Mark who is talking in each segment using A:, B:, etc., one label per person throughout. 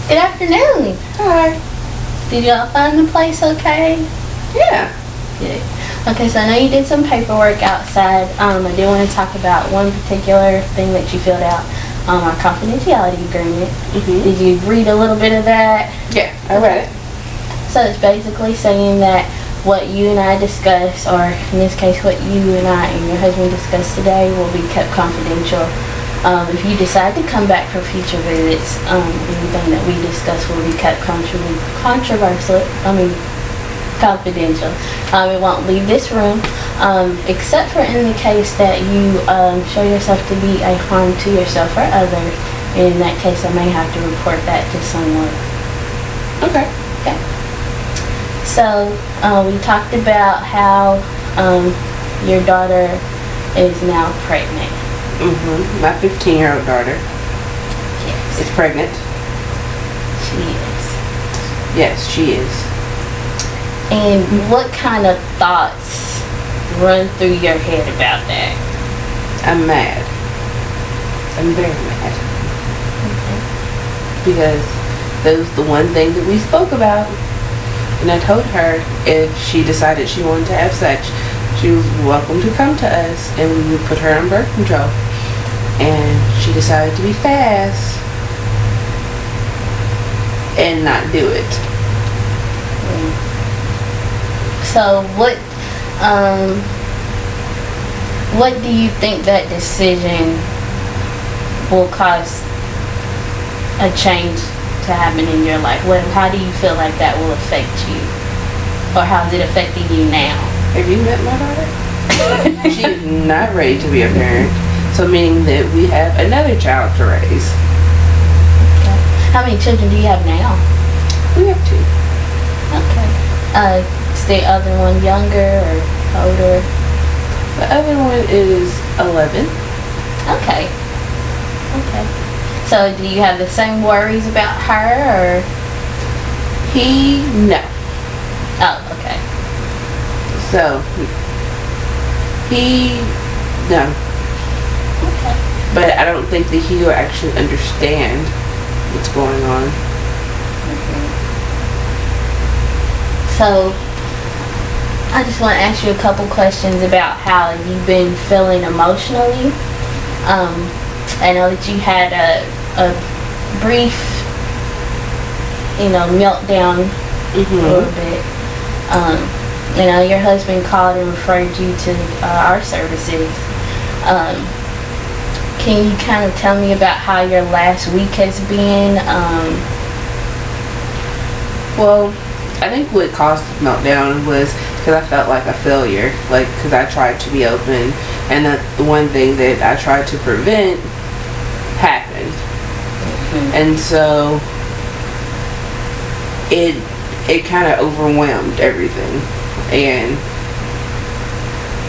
A: Good afternoon.
B: Hi.
A: Did y'all find the place okay?
B: Yeah.
A: Good. Okay, so I know you did some paperwork outside. I did want to talk about one particular thing that you filled out, our confidentiality agreement.
B: Mm-hmm.
A: Did you read a little bit of that?
B: Yeah, I read it.
A: So it's basically saying that what you and I discuss, or in this case what you and I and your husband discussed today, will be kept confidential. If you decide to come back for future visits, anything that we discuss will be kept confidential. It won't leave this room, except for in the case that you show yourself to be a harm to yourself or others. In that case, I may have to report that to someone.
B: Okay.
A: Okay. So we talked about how your daughter is now pregnant.
B: Mm-hmm. My 15-year-old daughter
A: Yes,
B: is pregnant.
A: she is.
B: Yes, she is.
A: And what kind of thoughts run through your head about that?
B: I'm mad. I'm very mad. Because that was the one thing that we spoke about. And I told her if she decided she wanted to have sex, she was welcome to come to us and we would put her on birth control. And she decided to be fast and not do it.
A: So what do you think that decision will cause a change to happen in your life? How do you feel like that will affect you? Or how is it affecting you now?
B: Have you met my daughter? She is not ready to be a parent. So meaning that we have another child to raise.
A: Okay. How many children do you have now?
B: We have 2.
A: Okay. Is the other one younger or older?
B: The other one is 11.
A: Okay. Okay. So do you have the same worries about her or?
B: No.
A: Oh, okay.
B: So, no.
A: Okay.
B: But I don't think that he will actually understand what's going on.
A: So, I just want to ask you a couple questions about how you've been feeling emotionally. I know that you had a brief, meltdown a little bit. Your husband called and referred you to our services. Can you kind of tell me about how your last week has been?
B: Well, I think what caused the meltdown was because I felt like a failure. Because I tried to be open, and the one thing that I tried to prevent happened.
A: Mm-hmm.
B: And so it kind of overwhelmed everything. And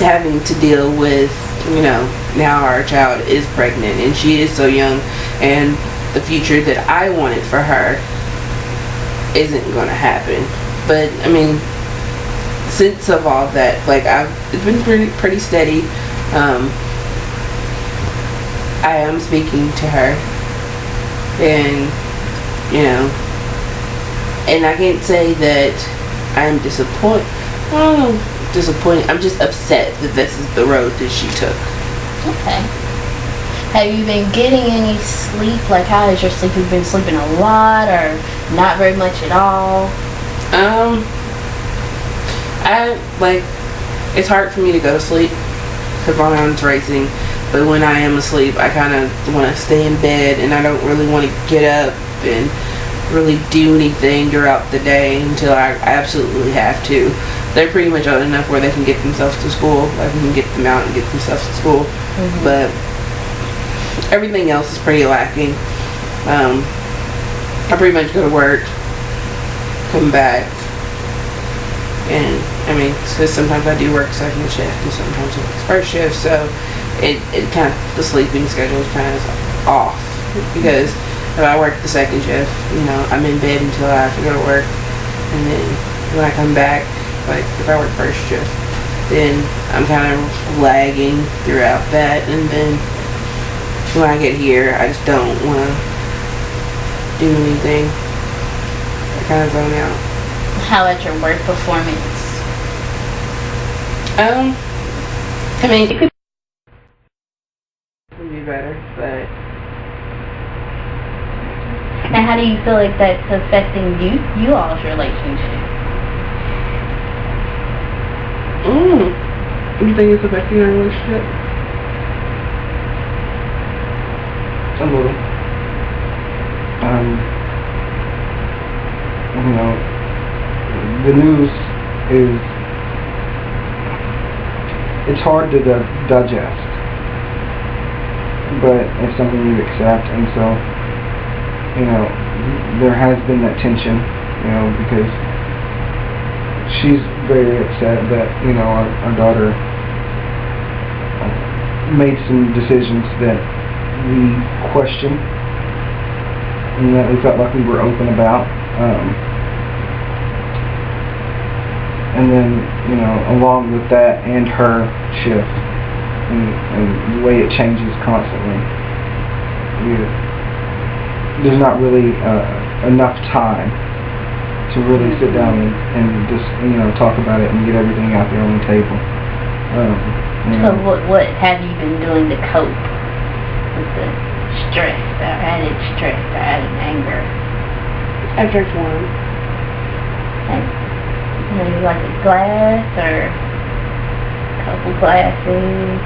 B: having to deal with, now our child is pregnant and she is so young, and the future that I wanted for her isn't going to happen. But since of all that, it's been pretty steady. I am speaking to her, and and I can't say that I'm disappointed. I'm just upset that this is the road that she took.
A: Okay. Have you been getting any sleep? How is your sleep? Have you been sleeping a lot or not very much at all?
B: It's hard for me to go to sleep because my mind's racing. But when I am asleep, I kind of want to stay in bed, and I don't really want to get up and really do anything throughout the day until I absolutely have to. They're pretty much old enough where they can get themselves to school. We can get them out and get themselves to school. Mm-hmm. But everything else is pretty lacking. I pretty much go to work, come back, and because sometimes I do work second shift and sometimes I work first shift, so it kind of, the sleeping schedule is kind of off. Because if I work the second shift, I'm in bed until I have to go to work, and then when I come back, if I work first shift, then I'm kind of lagging throughout that, and then when I get here, I just don't want to do anything. I kind of zone out.
A: How about your work performance?
B: I mean, it could be better, but
A: And how do you feel like that's affecting you all's relationship?
B: You think it's affecting our relationship?
C: A little. You know, the news is, it's hard to digest, but it's something you accept, and so, you know, there has been that tension, you know, because she's very upset that, you know, our daughter made some decisions that we questioned and that we felt like we were open about. And then, you know, along with that and her shift and the way it changes constantly, there's not really enough time to really sit down and just, you know, talk about it and get everything out there on the table. You know.
A: So what have you been doing to cope with the stress, or added anger?
B: I drink wine.
A: Okay. Maybe like a glass or a couple glasses,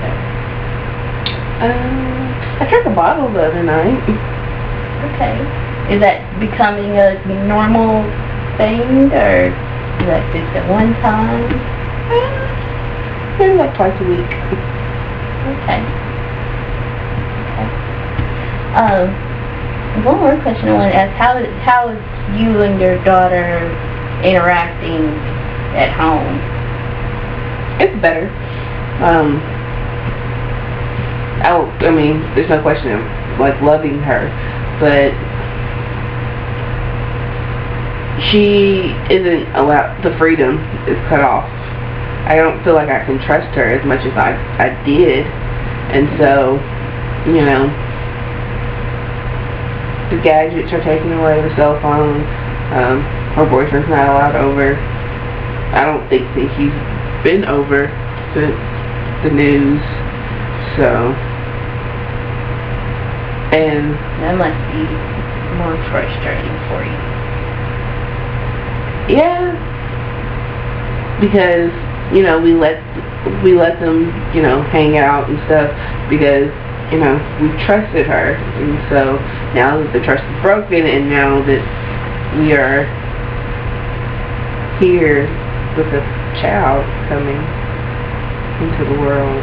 A: or
B: I drank a bottle the other night.
A: okay. Is that becoming a normal thing, or is that just at one time?
B: Maybe like twice a week.
A: Okay. One more question I want to ask: how is you and your daughter interacting at home?
B: It's better. I mean, there's no question of like loving her, but she isn't allowed. The freedom is cut off. I don't feel like I can trust her as much as I did, and so, you know, the gadgets are taken away, the cell phone. Her boyfriend's not allowed over. I don't think that he's been over since the news, so, and
A: That must be more frustrating for you.
B: yeah, because, you know, we let them, you know, hang out and stuff because, you know, we trusted her, and so now that the trust is broken, and now that we are here with a child coming into the world,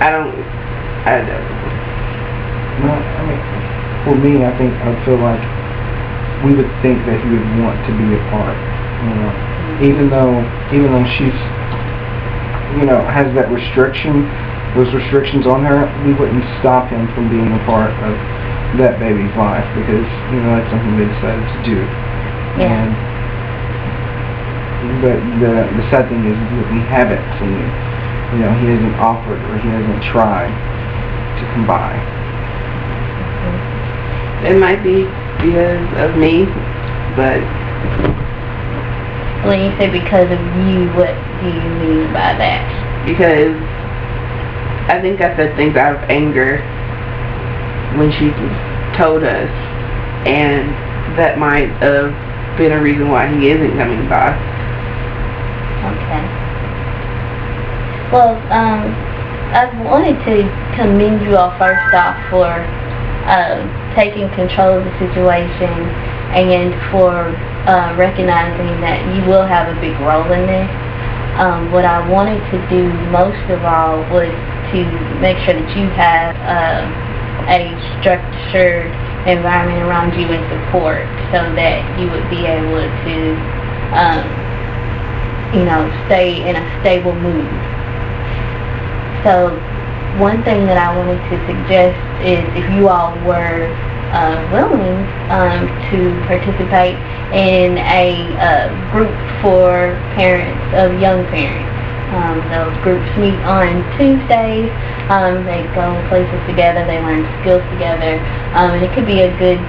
B: I don't know.
C: No, I mean, for me, I feel like we would think that he would want to be a part, you know, even though she's, you know, has that restriction, those restrictions on her, we wouldn't stop him from being a part of that baby's life because, you know, that's something they decided to do.
A: Yeah.
C: But the sad thing is that we haven't seen, you know, he hasn't offered or he hasn't tried to come by.
B: It might be because of me, but
A: When you say because of you, what do you mean by that?
B: because I think I said things out of anger when she told us, and that might have been a reason why he isn't coming by.
A: Okay. Well, I wanted to commend you all first off for taking control of the situation and for recognizing that you will have a big role in this. What I wanted to do most of all was to make sure that you have a structured environment around you and support so that you would be able to you know, stay in a stable mood. So one thing that I wanted to suggest is if you all were willing to participate in a group for parents of young parents. Those groups meet on Tuesdays. They go places together. They learn skills together. And it could be a good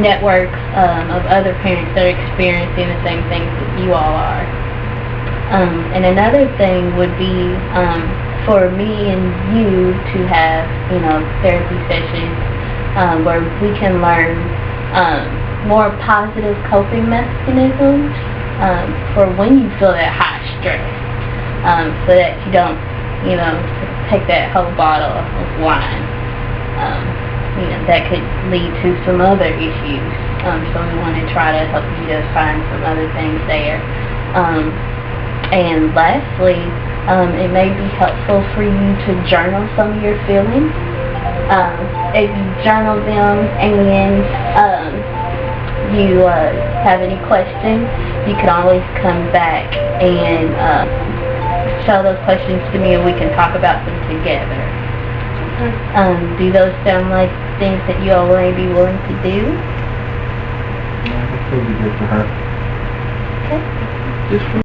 A: network of other parents that are experiencing the same things that you all are. And another thing would be for me and you to have, therapy sessions where we can learn more positive coping mechanisms for when you feel that high stress, so that you don't, take that whole bottle of wine. That could lead to some other issues. So we want to try to help you to find some other things there. And lastly, it may be helpful for you to journal some of your feelings. If you journal them and you have any questions, you can always come back and show those questions to me and we can talk about them together. Do those sound like things that you all may be willing to do?
C: Yeah, I think it would be good for her.
A: Okay.
B: Just for